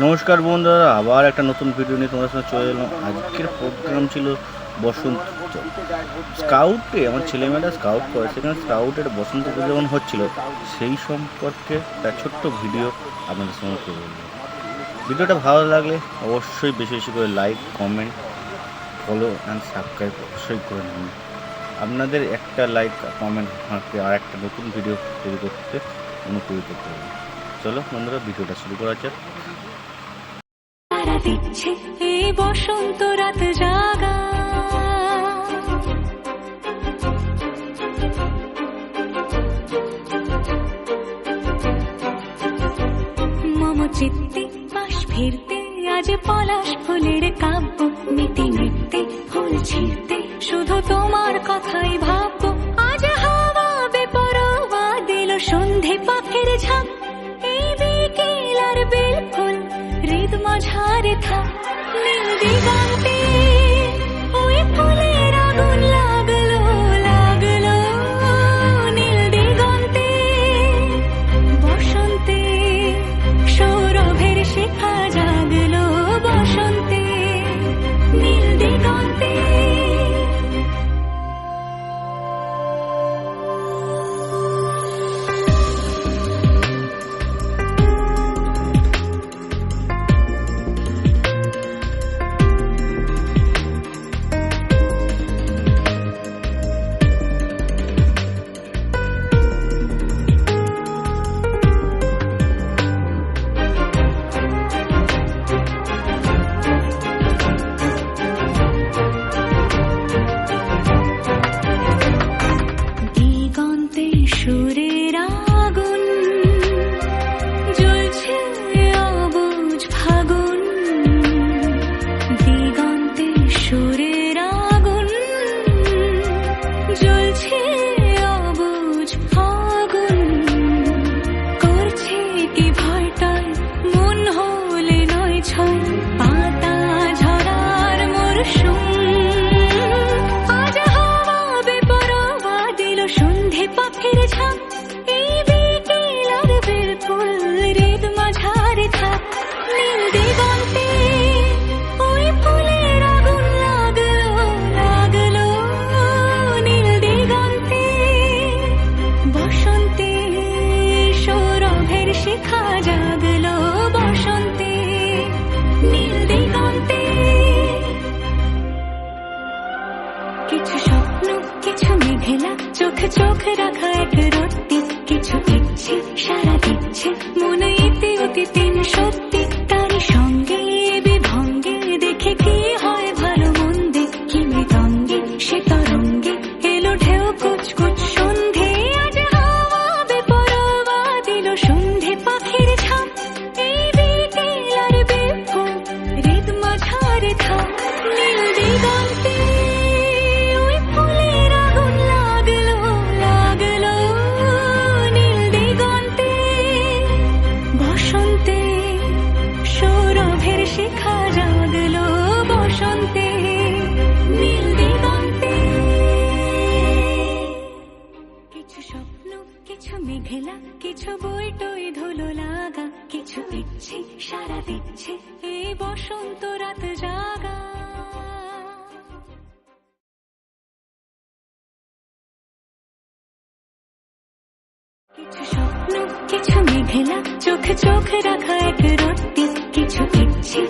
নমস্কার বন্ধুরা, আবার একটা নতুন ভিডিও নিয়ে তোমাদের সঙ্গে চলে এলাম। আজকের প্রোগ্রাম ছিল বসন্ত স্কাউটে। আমার ছেলেমেয়েরা স্কাউট করে, সেখানে স্কাউটের বসন্ত উদযাপন হচ্ছিল, সেই সম্পর্কে একটা ছোট্ট ভিডিও আপনাদের সঙ্গে করে বলবো। ভিডিওটা ভালো লাগলে অবশ্যই বেশি বেশি করে like, comment, follow and subscribe অবশ্যই করে নেবেন। আপনাদের একটা লাইক কমেন্ট আমাকে আর একটা নতুন ভিডিও তৈরি করতে অনুপ্রেরিত করবে। চলো বন্ধুরা, ভিডিওটা শুরু করা যাক। দিচ্ছে এই বসন্ত রাত জাগা, মম চিত্তে পাশ ফিরতে আজ পলাশ ফুলের কাব্য, নীতি নৃত্যে ফুল ছিঁড়তে শুধু তোমার কথাই ভাববো। আজ হাওয়া বেপরোয়া দিল সন্ধে পাখির ঝাঁক, এই বিকেল আর বিলকুল হৃদ মাঝারে থাক। নীল দিগন্তে ওই ফুলের আগুন লাগলো লাগলো, নীল দিগন্তে বসন্তে সৌরভের শিখা জাগলো, বসন্তে নীল দিগন্তে। সুরের আগুন জ্বলছে অবুঝ ফাগুন, দিগন্তে সুরের আগুন জ্বলছে অবুঝ ফাগুন। করছে কি ভয়টায় মন হলে নয় ছয়, পাতা ঝরার মরশুম। আজ হাওয়া বেপরোয়া দিল সন্ধে পাখির ঝাঁক, এই বিকেল আর বিলকুল হৃদ মাঝারে থাক। নীল দিগন্তে ওই ফুলের আগুন লাগলো লাগলো, নীল দিগন্তে বসন্তে সৌরভের শিখা জাগলো, বসন্তে নীল দিগন্তে। কিছু স্বপ্ন কিছু মেঘেলা, চোখ চোখ রাখা এক রত্তি, কিছু ইচ্ছে সারা দিচ্ছে মনে ইতি অতি তিন সত্যি। তারই সঙ্গে বিভঙ্গে দেখে কি হয় ভালো মন্দে, কি মৃদঙ্গে সে তরঙ্গে এলো ঢেউ কুচকুচ সন্ধে। আজ হাওয়া বেপরোয়া দিল সন্ধে পাখির ঝাঁক, এই বিকেল আর বিলকুল হৃদ মাঝারে থাক। নীল দিগন্তে ওই ফুলের আগুন লাগলো লাগলো, নীল দিগন্তে বসন্তে সৌরভের শিখা জাগলো, বসন্তে নীল দিগন্তে। কিছু স্বপ্ন কিছু মেঘেলা, কিছু বই টই ধুলো লাগা, কিছু ইচ্ছে সারা দিচ্ছে এই বসন্ত রাত জাগা। কিছু স্বপ্ন কিছু মেঘেলা, চোখ চোখ রাখা এক রত্তি, কিছু ইচ্ছে